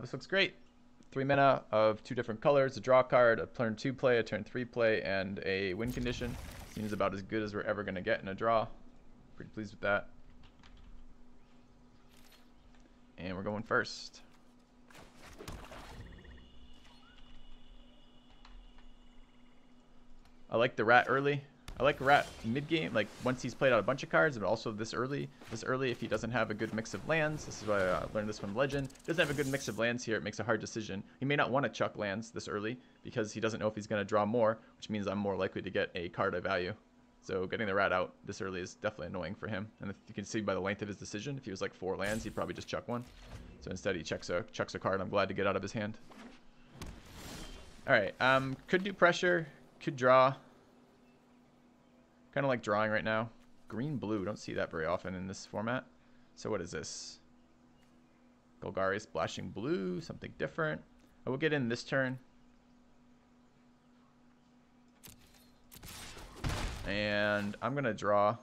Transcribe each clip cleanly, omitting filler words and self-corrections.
This looks great. 3 mana of 2 different colors, a draw card, a turn 2 play, a turn 3 play, and a win condition. Seems about as good as we're ever going to get in a draw. Pretty pleased with that. And we're going first. I like the rat early. I like rat mid-game, like once he's played out a bunch of cards, but also this early. If he doesn't have a good mix of lands. This is why I learned this from Legend. If he doesn't have a good mix of lands here, it makes a hard decision. He may not want to chuck lands this early because he doesn't know if he's going to draw more, which means I'm more likely to get a card of value. So getting the rat out this early is definitely annoying for him. And if you can see by the length of his decision, if he was like 4 lands, he'd probably just chuck one. So instead he chucks a card I'm glad to get out of his hand. Alright, could do pressure, could draw. Kind of like drawing right now. Green blue, don't see that very often in this format. So what is this? Golgari splashing blue, something different. I will get in this turn. And I'm gonna draw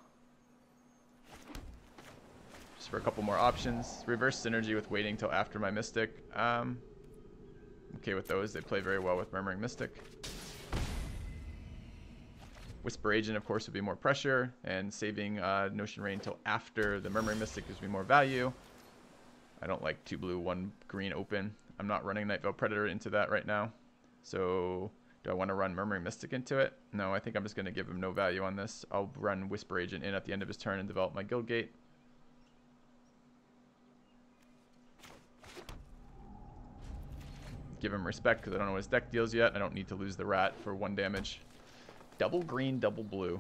just for a couple more options. Reverse synergy with waiting till after my Mystic. Okay with those, they play very well with Murmuring Mystic. Whisper Agent, of course, would be more pressure, and saving Notion Rain until after the Murmuring Mystic gives me more value. I don't like 2 blue, 1 green open. I'm not running Night Veil Predator into that right now. So do I want to run Murmuring Mystic into it? No, I think I'm just going to give him no value on this. I'll run Whisper Agent in at the end of his turn and develop my Guild Gate. Give him respect because I don't know what his deck deals yet. I don't need to lose the rat for 1 damage. Double green, double blue.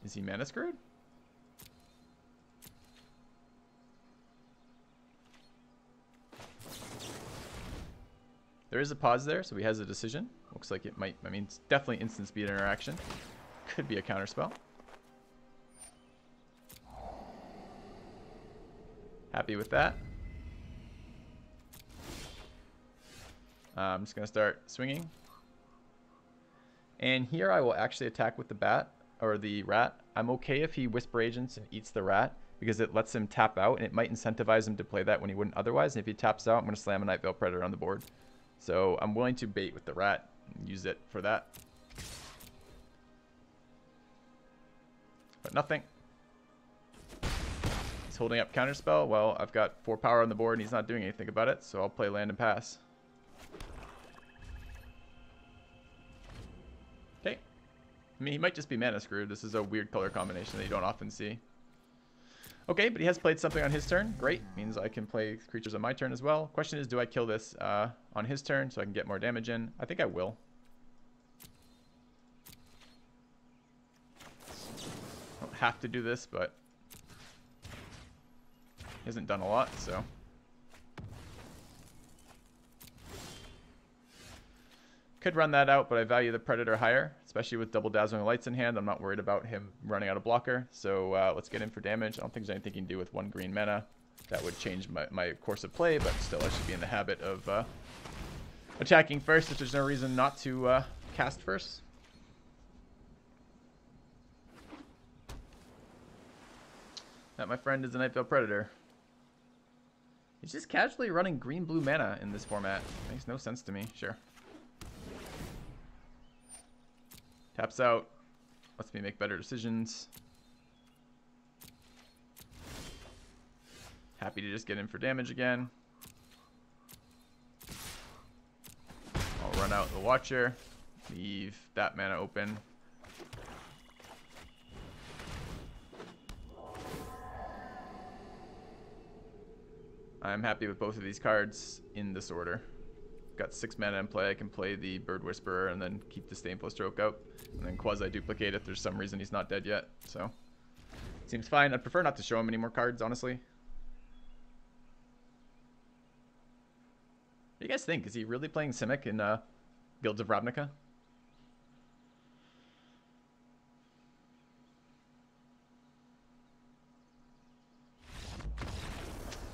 Is he mana screwed? There is a pause there, so he has a decision. Looks like it might, I mean, it's definitely instant speed interaction. Could be a counterspell. Happy with that. I'm just going to start swinging. And here I will actually attack with the bat, or the rat. I'm okay if he Whisper Agents and eats the rat, because it lets him tap out, and it might incentivize him to play that when he wouldn't otherwise. And if he taps out, I'm going to slam a Night Veil Predator on the board. So I'm willing to bait with the rat and use it for that. But nothing. He's holding up Counterspell. Well, I've got 4 power on the board, and he's not doing anything about it, so I'll play land and pass. Okay. I mean, he might just be mana screwed. This is a weird color combination that you don't often see. Okay, but he has played something on his turn. Great. Means I can play creatures on my turn as well. Question is, do I kill this on his turn so I can get more damage in? I think I will. I don't have to do this, but he hasn't done a lot, so. Could run that out, but I value the Predator higher, especially with double Dazzling Lights in hand. I'm not worried about him running out of blocker, so let's get in for damage. I don't think there's anything he can do with 1 green mana. That would change my course of play, but still I should be in the habit of attacking first if there's no reason not to cast first. That, my friend, is a Night Veil Predator. He's just casually running green-blue mana in this format. Makes no sense to me. Sure. Taps out. Lets me make better decisions. Happy to just get in for damage again. I'll run out the Watcher. Leave that mana open. I'm happy with both of these cards in this order. Got 6 mana in play. I can play the Bird Whisperer and then keep the Disdainful Stroke out. And then quasi-duplicate if there's some reason he's not dead yet. So, seems fine. I'd prefer not to show him any more cards, honestly. What do you guys think? Is he really playing Simic in Guilds of Ravnica?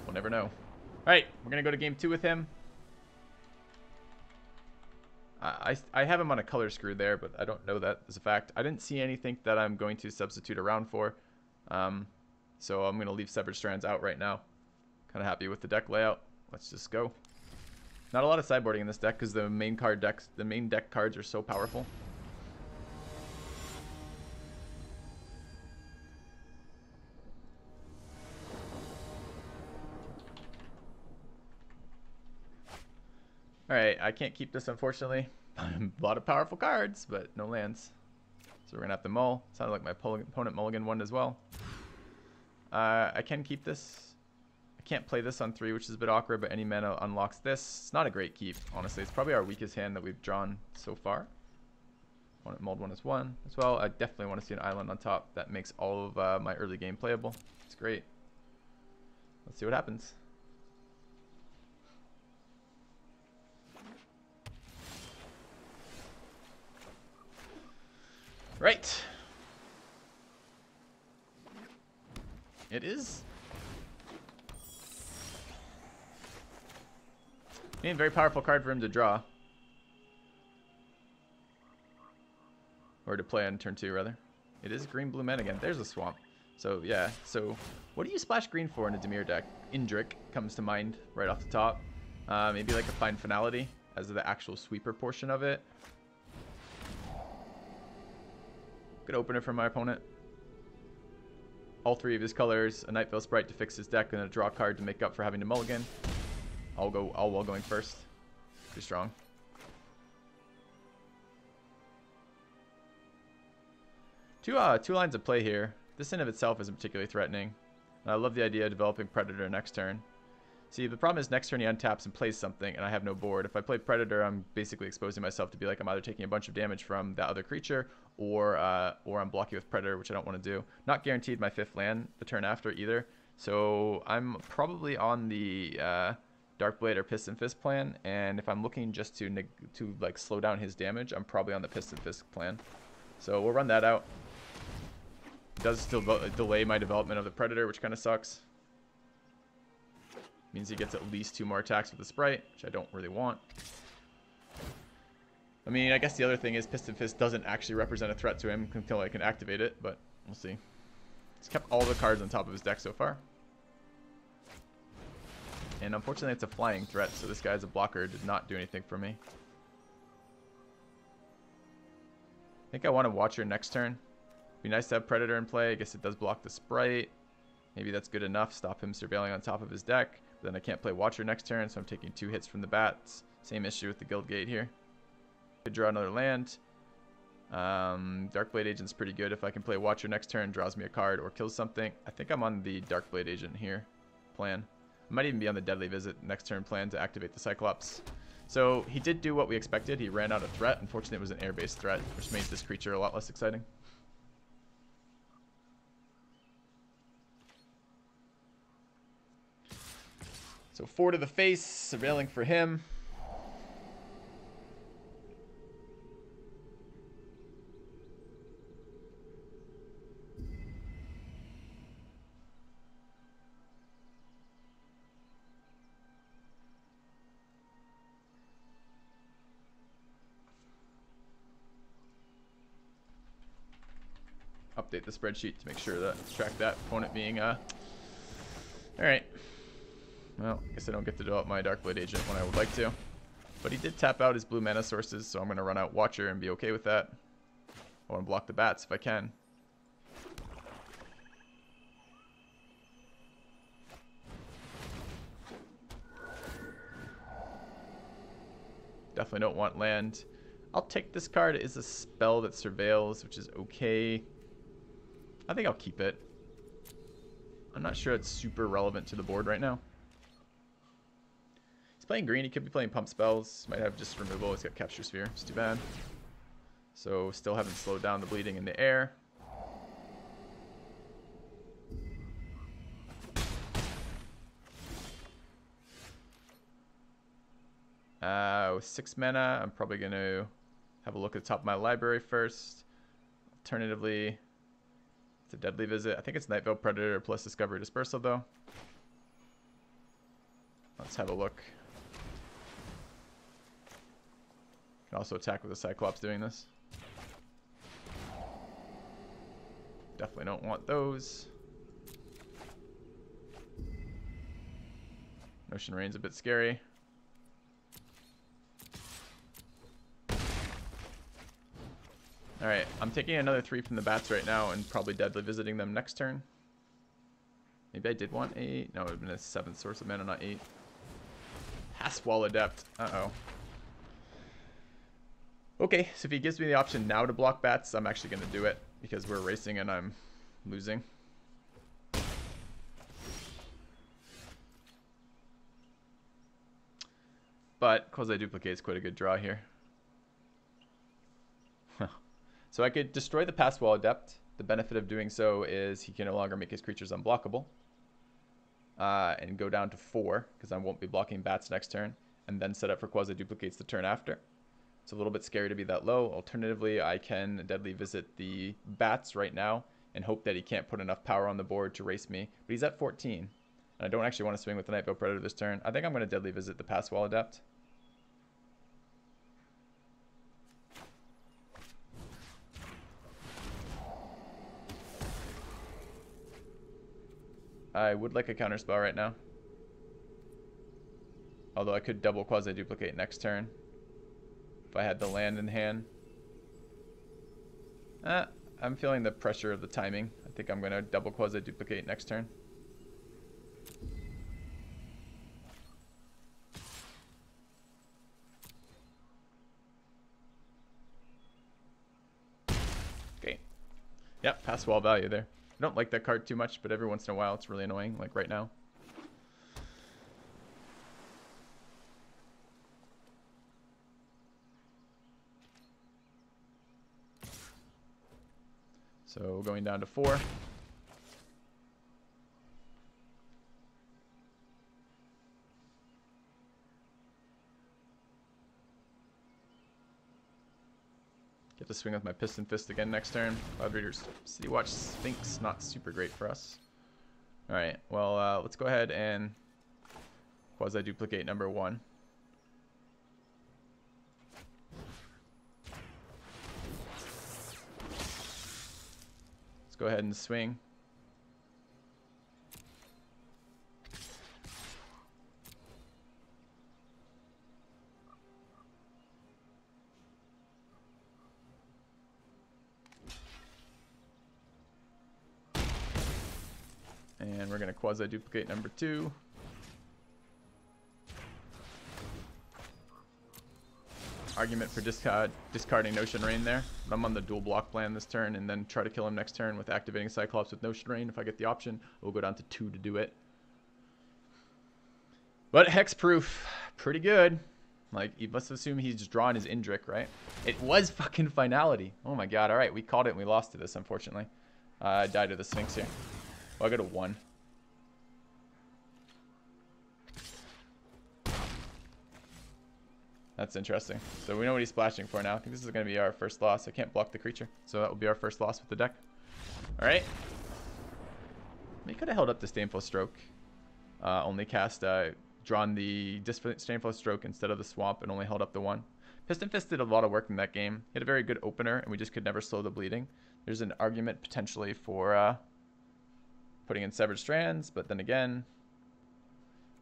We'll never know. Alright, we're going to go to game 2 with him. I have him on a color screw there, but I don't know that as a fact. I didn't see anything that I'm going to substitute around for. So I'm going to leave Severed Strands out right now. Kind of happy with the deck layout. Let's just go. Not a lot of sideboarding in this deck because the main deck cards are so powerful. Alright, I can't keep this, unfortunately. A lot of powerful cards, but no lands. So we're going to have to mull. Sounded like my opponent mulligan one as well. I can keep this. I can't play this on 3, which is a bit awkward, but any mana unlocks this. It's not a great keep, honestly. It's probably our weakest hand that we've drawn so far. Mulled one is 1 as well. I definitely want to see an island on top. That makes all of my early game playable. It's great. Let's see what happens. Right. It is. A very powerful card for him to draw. Or to play on turn 2, rather. It is green-blue men again. There's a swamp. So, yeah. So, what do you splash green for in a Dimir deck? Indrik comes to mind right off the top. Maybe like a Fine Finality as the actual sweeper portion of it. Good opener from my opponent. All 3 of his colors, a Night Veil Sprite to fix his deck, and a draw card to make up for having to mulligan. All while going first. Pretty strong. Two lines of play here. This in of itself isn't particularly threatening. And I love the idea of developing Predator next turn. See, the problem is next turn he untaps and plays something, and I have no board. If I play Predator, I'm basically exposing myself to be like I'm either taking a bunch of damage from that other creature, or I'm blocking with Predator, which I don't want to do. Not guaranteed my 5th land the turn after either. So I'm probably on the Darkblade or Piston Fist plan, and if I'm looking just to like slow down his damage, I'm probably on the Piston Fist plan. So we'll run that out. It does still delay my development of the Predator, which kind of sucks. Means he gets at least 2 more attacks with the Sprite, which I don't really want. I mean, I guess the other thing is Piston Fist doesn't actually represent a threat to him until I can activate it, but we'll see. He's kept all the cards on top of his deck so far. And unfortunately, it's a flying threat, so this guy's a blocker. Did not do anything for me. I think I want to Watcher next turn. Be nice to have Predator in play. I guess it does block the Sprite. Maybe that's good enough. Stop him surveilling on top of his deck. But then I can't play Watcher next turn, so I'm taking 2 hits from the bats. Same issue with the Guild Gate here. Could draw another land. Darkblade Agent's pretty good. If I can play Watcher next turn, draws me a card or kills something. I think I'm on the Darkblade Agent here plan. I might even be on the Deadly Visit next turn plan to activate the Cyclops. So he did do what we expected. He ran out of threat. Unfortunately, it was an air-based threat, which made this creature a lot less exciting. So 4 to the face, surveilling for him. Update the spreadsheet to make sure that track that opponent being alright. Well, I guess I don't get to develop my Darkblade Agent when I would like to. But he did tap out his blue mana sources, so I'm going to run out Watcher and be okay with that. I want to block the bats if I can. Definitely don't want land. I'll take this card. It is a spell that surveils, which is okay. I think I'll keep it. I'm not sure it's super relevant to the board right now. He's playing green. He could be playing pump spells. Might have just removal. He's got Capture Sphere. It's too bad. So still haven't slowed down the bleeding in the air. With 6 mana, I'm probably going to have a look at the top of my library first. Alternatively, it's a Deadly Visit. I think it's Night Veil Predator plus Discovery Dispersal, though. Let's have a look. Can also attack with a Cyclops doing this. Definitely don't want those. Notion Rain's a bit scary. Alright, I'm taking another 3 from the bats right now and probably deadly visiting them next turn. Maybe I did want 8. No, it would have been a 7th source of mana, not 8. Passwall Adept. Uh-oh. Okay, so if he gives me the option now to block bats, I'm actually going to do it because we're racing and I'm losing. But Quasi-Duplicate is quite a good draw here. So I could destroy the Passwall Adept. The benefit of doing so is he can no longer make his creatures unblockable. And go down to 4, because I won't be blocking bats next turn. And then set up for Quasi-Duplicates the turn after. It's a little bit scary to be that low. Alternatively, I can deadly visit the bats right now and hope that he can't put enough power on the board to race me. But he's at 14. And I don't actually want to swing with the Nightveil Predator this turn. I think I'm going to deadly visit the Passwall Adept. I would like a counterspell right now. Although I could double Quasi-Duplicate next turn if I had the land in hand. I'm feeling the pressure of the timing. I think I'm going to double Quasi-Duplicate next turn. Okay. Yep, pass wall value there. I don't like that card too much, but every once in a while it's really annoying, like right now. So going down to 4. Get to swing with my Piston Fist again next turn. Cloud Reader's City Watch Sphinx, not super great for us. Alright, well, let's go ahead and Quasi-Duplicate number 1. Let's go ahead and swing. And we're going to Quasi-Duplicate number 2. Argument for discarding Notion Rain there. But I'm on the dual block plan this turn and then try to kill him next turn with activating Cyclops with Notion Rain. If I get the option, we'll go down to 2 to do it. But Hexproof, pretty good. Like, you must assume he's drawn his Indrik, right? It was fucking Finality. Oh my god, alright, we called it and we lost to this, unfortunately. I died to the Sphinx here. Well, I go to 1. That's interesting. So we know what he's splashing for now. I think this is going to be our first loss. I can't block the creature, so that will be our first loss with the deck. Alright. We could have held up the Disdainful Stroke. Only cast, drawn the Disdainful Stroke instead of the Swamp and only held up the 1. Piston Fist did a lot of work in that game. He had a very good opener, and we just could never slow the bleeding. There's an argument potentially for putting in Severed Strands, but then again,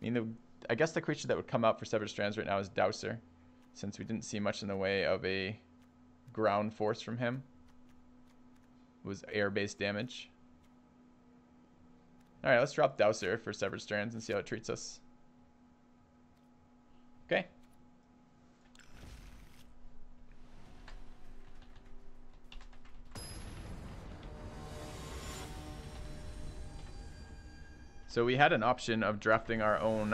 I mean, I guess the creature that would come out for Severed Strands right now is Dowser, since we didn't see much in the way of a ground force from him. It was air-based damage. Alright, let's drop Dowser for Severed Strands and see how it treats us. Okay. So we had an option of drafting our own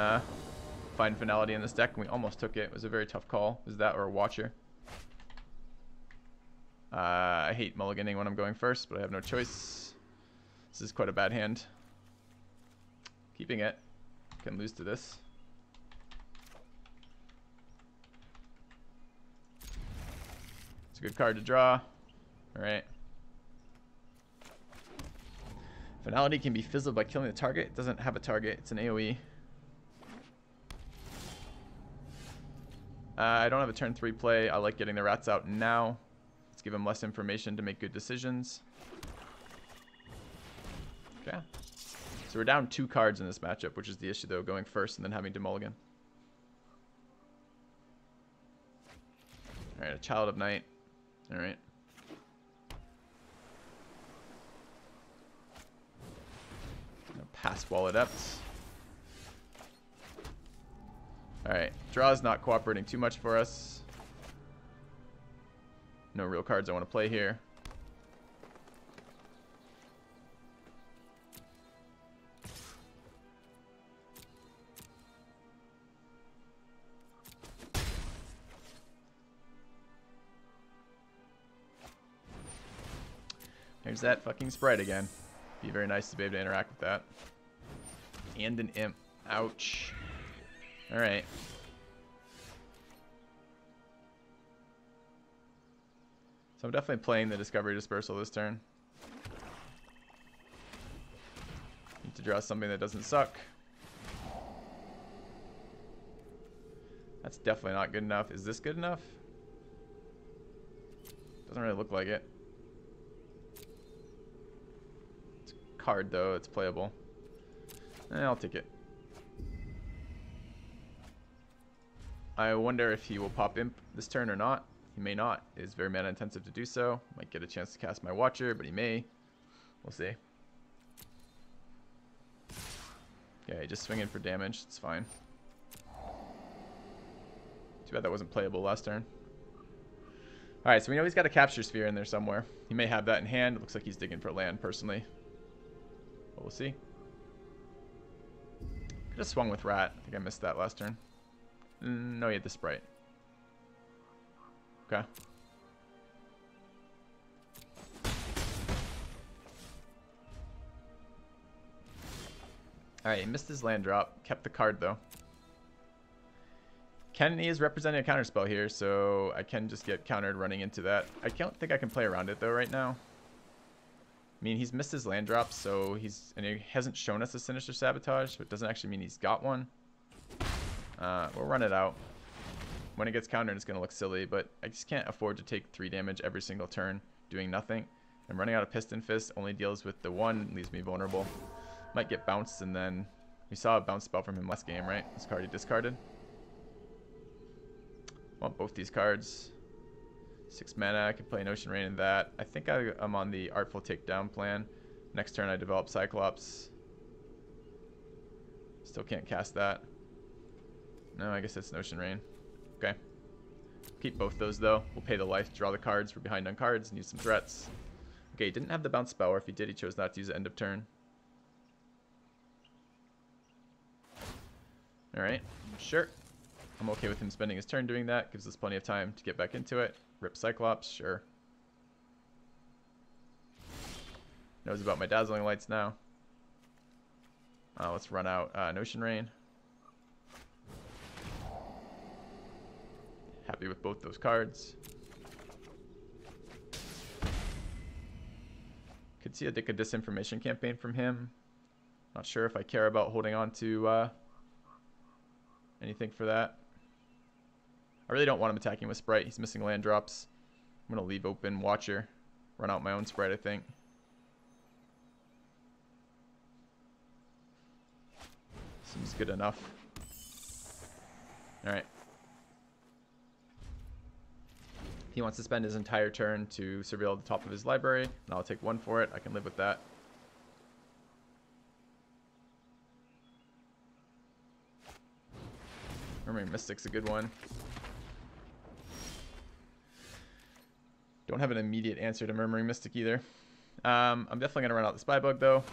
Find Finality in this deck, and we almost took it. It was a very tough call. It was that or a Watcher. I hate mulliganing when I'm going first, but I have no choice. This is quite a bad hand. Keeping it. Can lose to this. It's a good card to draw. Alright. Finality can be fizzled by killing the target. It doesn't have a target. It's an AoE. I don't have a turn 3 play. I like getting the rats out now. Let's give him less information to make good decisions. Okay. So we're down 2 cards in this matchup, which is the issue, though, going first and then having to mulligan. Alright, a Child of Night. Alright. Pass wall adept. Alright, draw is not cooperating too much for us. No real cards I want to play here. There's that fucking sprite again. Be very nice to be able to interact with that. And an imp. Ouch. Alright. So I'm definitely playing the Discovery Dispersal this turn. Need to draw something that doesn't suck. That's definitely not good enough. Is this good enough? Doesn't really look like it. It's a card though, it's playable. I'll take it. I wonder if he will pop imp this turn or not. He may not. It is very mana intensive to do so. Might get a chance to cast my Watcher, but he may. We'll see. Okay, just swinging for damage. It's fine. Too bad that wasn't playable last turn. Alright, so we know he's got a Capture Sphere in there somewhere. He may have that in hand. It looks like he's digging for land, personally. But we'll see. Could have swung with Rat. I think I missed that last turn. No, he had the Sprite. Okay. Alright, he missed his land drop. Kept the card, though. Kennedy is representing a counterspell here, so I can just get countered running into that. I don't think I can play around it, though, right now. I mean, he's missed his land drop, so and he hasn't shown us a Sinister Sabotage, so it doesn't actually mean he's got one. We'll run it out. When it gets countered, it's going to look silly, but I just can't afford to take 3 damage every single turn doing nothing. I'm running out of Piston Fist, only deals with the 1, leaves me vulnerable. Might get bounced, and then we saw a bounce spell from him last game, right? This card he discarded. Want both these cards. 6 mana, I can play an Ocean Rain in that. I think I'm on the Artful Takedown plan. Next turn I develop Cyclops. Still can't cast that. No, I guess it's an Ocean Rain. Okay. Keep both those though. We'll pay the life, draw the cards. We're behind on cards and use some threats. Okay, he didn't have the bounce spell, or if he did, he chose not to use it end of turn. Alright, sure. I'm okay with him spending his turn doing that. Gives us plenty of time to get back into it. Rip Cyclops, sure. Knows about my Dazzling Lights now. Let's run out an Ocean Rain. Happy with both those cards. Could see a disinformation campaign from him. Not sure if I care about holding on to anything for that. I really don't want him attacking with Sprite. He's missing land drops. I'm going to leave open Watcher. Run out my own Sprite, I think. Seems good enough. Alright. He wants to spend his entire turn to surveil the top of his library, and I'll take 1 for it. I can live with that. Murmuring Mystic's a good one. Don't have an immediate answer to Murmuring Mystic either. I'm definitely going to run out the Spybug, though.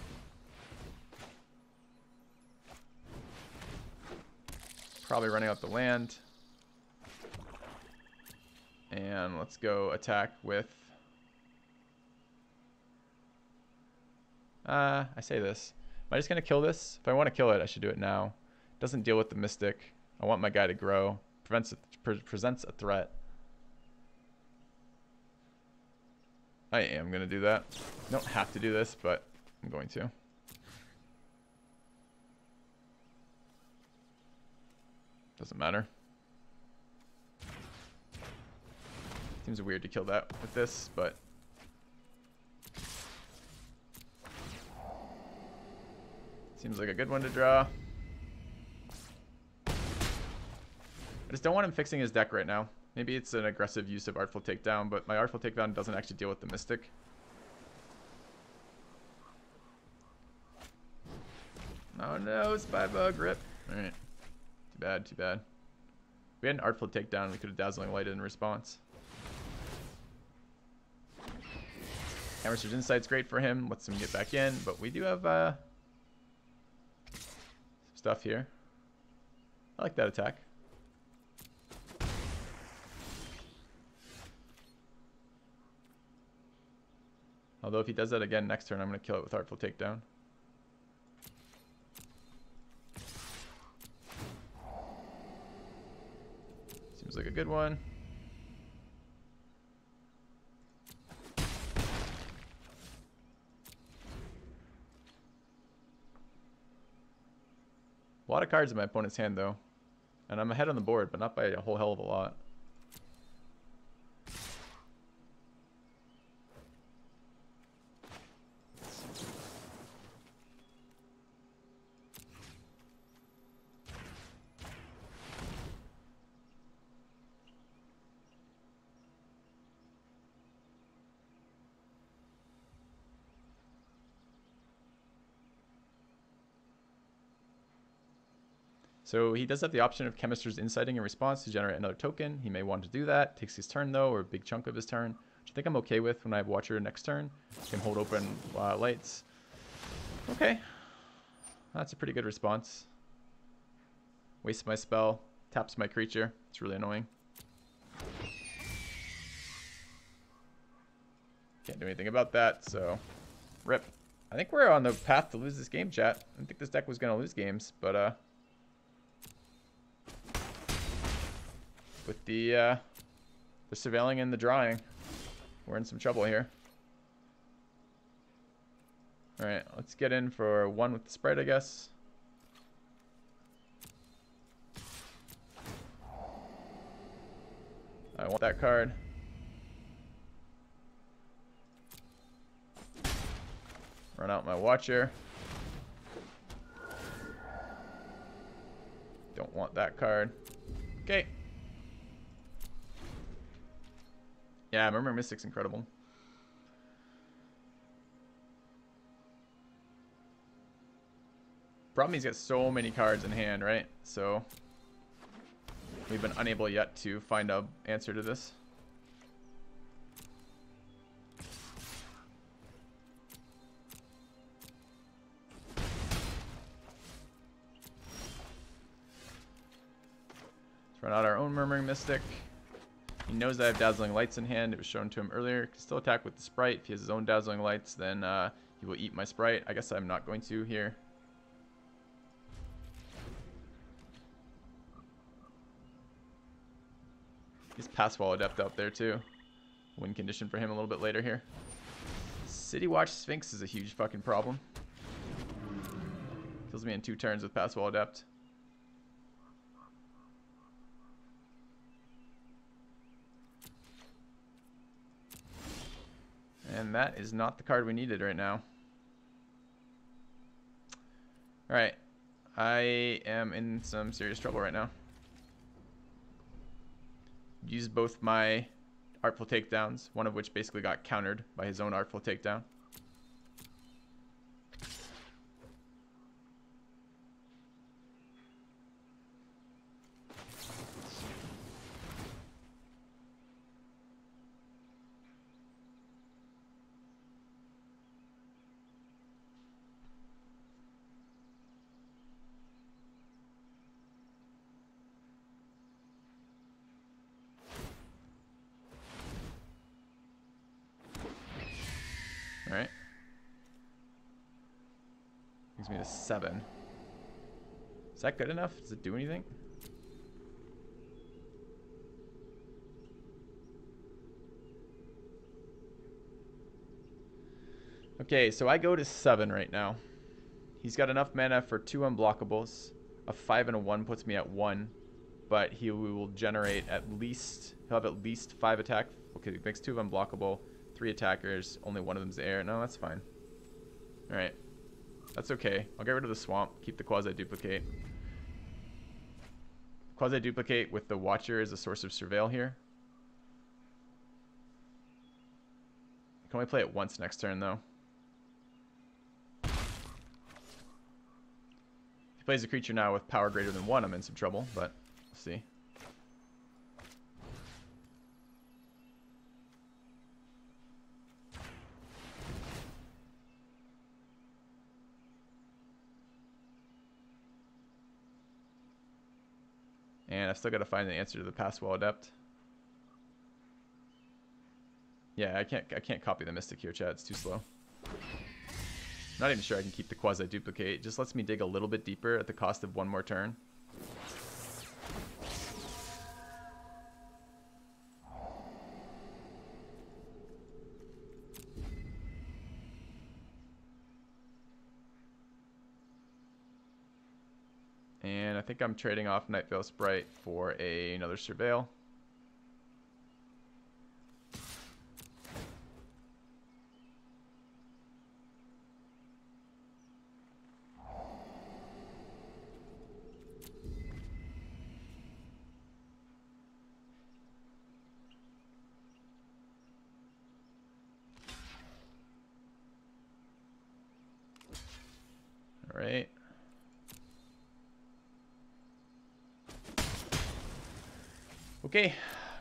Probably running out the land. And let's go attack with... I say this. Am I just going to kill this? If I want to kill it, I should do it now. Doesn't deal with the Mystic. I want my guy to grow. Presents a threat. I am going to do that. I don't have to do this, but I'm going to. Doesn't matter. Seems weird to kill that with this, but... Seems like a good one to draw. I just don't want him fixing his deck right now. Maybe it's an aggressive use of Artful Takedown, but my Artful Takedown doesn't actually deal with the Mystic. Oh no, spy bug, rip. Alright. Too bad, too bad. If we had an artful takedown, we could have dazzling lighted in response. Hammerster's Insight's great for him, lets him get back in, but we do have some stuff here. I like that attack. Although if he does that again next turn, I'm going to kill it with Artful Takedown. Seems like a good one. A lot of cards in my opponent's hand, though. And I'm ahead on the board, but not by a whole hell of a lot. So he does have the option of Chemister's Inciting in response to generate another token. He may want to do that. Takes his turn, though, or a big chunk of his turn, which I think I'm okay with when I have Watcher next turn. Can hold open lights. Okay. That's a pretty good response. Wastes my spell. Taps my creature. It's really annoying. Can't do anything about that, so rip. I think we're on the path to lose this game, chat. I didn't think this deck was going to lose games, but with the surveilling and the drawing, we're in some trouble here. All right, let's get in for one with the Sprite, I guess. I want that card. Run out my Watcher. Don't want that card. Okay. Yeah, Murmur Mystic's incredible. Problem, he's got so many cards in hand, right? So we've been unable yet to find an answer to this. Let's run out our own Murmuring Mystic. He knows that I have Dazzling Lights in hand. It was shown to him earlier. He can still attack with the Sprite. If he has his own Dazzling Lights, then he will eat my Sprite. I guess I'm not going to here. He's Passwall Adept out there too. Win condition for him a little bit later here. City Watch Sphinx is a huge fucking problem. Kills me in 2 turns with Passwall Adept. And that is not the card we needed right now. Alright. I am in some serious trouble right now. Used both my Artful Takedowns, one of which basically got countered by his own Artful Takedown. Alright. Brings me to 7. Is that good enough? Does it do anything? Okay, so I go to 7 right now. He's got enough mana for 2 unblockables. A 5 and a 1 puts me at 1. But he will generate at least... He'll have at least 5 attack. Okay, he makes 2 unblockable. 3 attackers, only one of them's air. No, that's fine. Alright. That's okay. I'll get rid of the swamp, keep the quasi-duplicate. Quasi-duplicate with the Watcher is a source of surveil here. I can only play it once next turn, though. Plays a creature now with power greater than 1, I'm in some trouble, but we'll see. And I've still got to find the answer to the Pass Wall Adept. Yeah, I can't copy the Mystic here, chat. It's too slow. Not even sure I can keep the quasi-duplicate. It just lets me dig a little bit deeper at the cost of 1 more turn. And I think I'm trading off Night Veil Sprite for another Surveil. All right. Okay,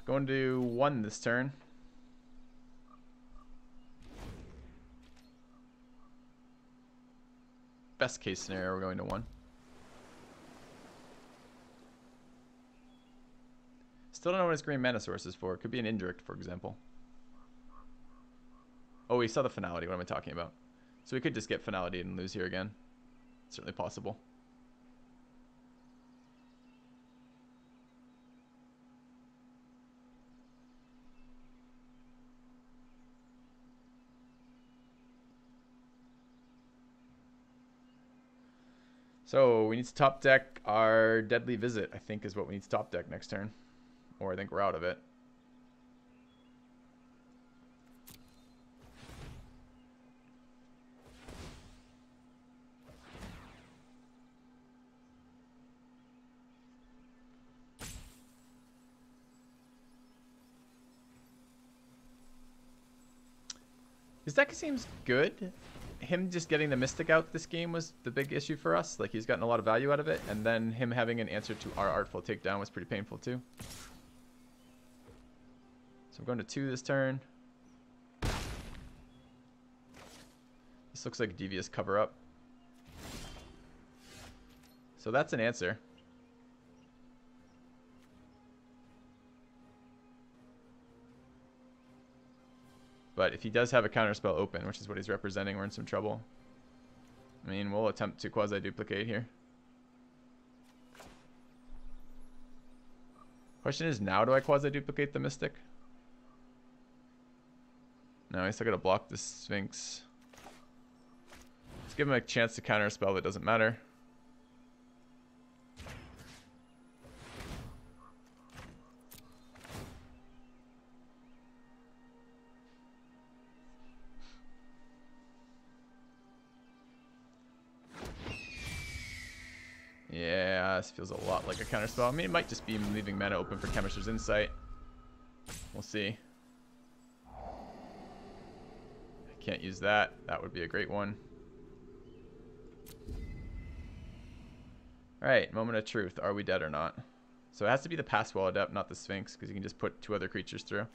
going to 1 this turn. Best case scenario, we're going to 1. Still don't know what his green mana source is for. It could be an indirect, for example. Oh, we saw the finality. What am I talking about? So we could just get finality and lose here again. It's certainly possible. So we need to top deck our Deadly Visit, I think is what we need to top deck next turn. Or I think we're out of it. His deck seems good. Him just getting the Mystic out this game was the big issue for us. Like, he's gotten a lot of value out of it. And then him having an answer to our Artful Takedown was pretty painful too. So I'm going to 2 this turn. This looks like a Devious Cover-Up. So that's an answer. But if he does have a counterspell open, which is what he's representing, we're in some trouble. I mean, we'll attempt to quasi-duplicate here. Question is, now do I quasi-duplicate the Mystic? No, I still gotta block the Sphinx. Let's give him a chance to counterspell that doesn't matter. Yeah, this feels a lot like a counterspell. I mean, it might just be leaving mana open for Chemist's Insight. We'll see. I can't use that. That would be a great one. Alright, Moment of Truth. Are we dead or not? So it has to be the Pass Wall Adept, not the Sphinx, because you can just put 2 other creatures through.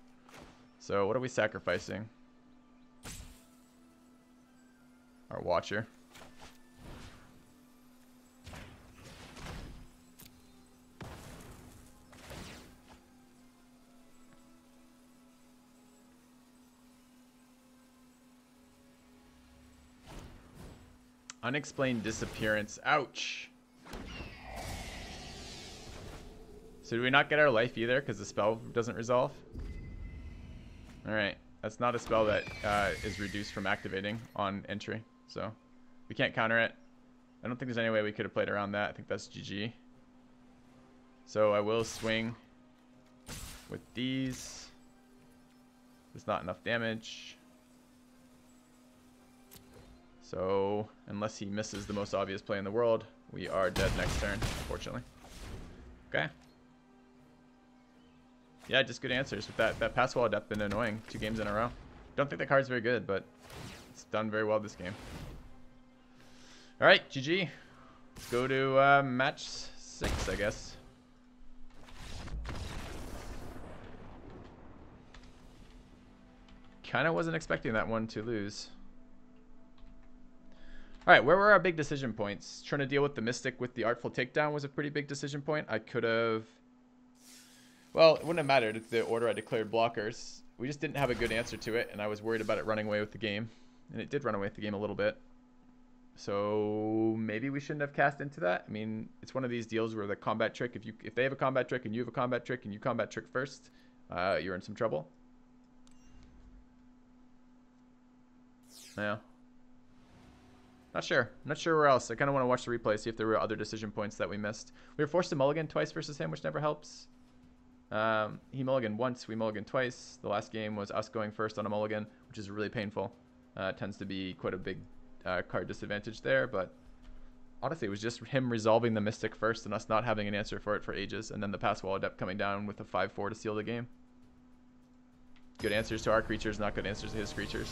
So what are we sacrificing? Our Watcher. Unexplained Disappearance. Ouch. So do we not get our life either because the spell doesn't resolve? Alright. That's not a spell that is reduced from activating on entry. So we can't counter it. I don't think there's any way we could have played around that. I think that's GG. So I will swing with these. There's not enough damage. So, unless he misses the most obvious play in the world, we are dead next turn, unfortunately. Okay. Yeah, just good answers with that. That Pass Wall Adept been annoying 2 games in a row. Don't think the card's very good, but it's done very well this game. Alright, GG. Let's go to match 6, I guess. Kind of wasn't expecting that one to lose. All right, where were our big decision points? Trying to deal with the Mystic with the Artful Takedown was a pretty big decision point. I could have... Well, it wouldn't have mattered if the order I declared blockers. We just didn't have a good answer to it, and I was worried about it running away with the game. And it did run away with the game a little bit. So maybe we shouldn't have cast into that. I mean, it's one of these deals where the combat trick, if they have a combat trick and you have a combat trick and you combat trick first, you're in some trouble. Yeah. Not sure. Not sure where else. I kind of want to watch the replay, see if there were other decision points that we missed. We were forced to mulligan twice versus him, which never helps. He mulliganed once, we mulliganed twice. The last game was us going first on a mulligan, which is really painful. Tends to be quite a big card disadvantage there, but honestly, it was just him resolving the Mystic first and us not having an answer for it for ages, and then the Pass Wall Adept coming down with a 5-4 to seal the game. Good answers to our creatures, not good answers to his creatures.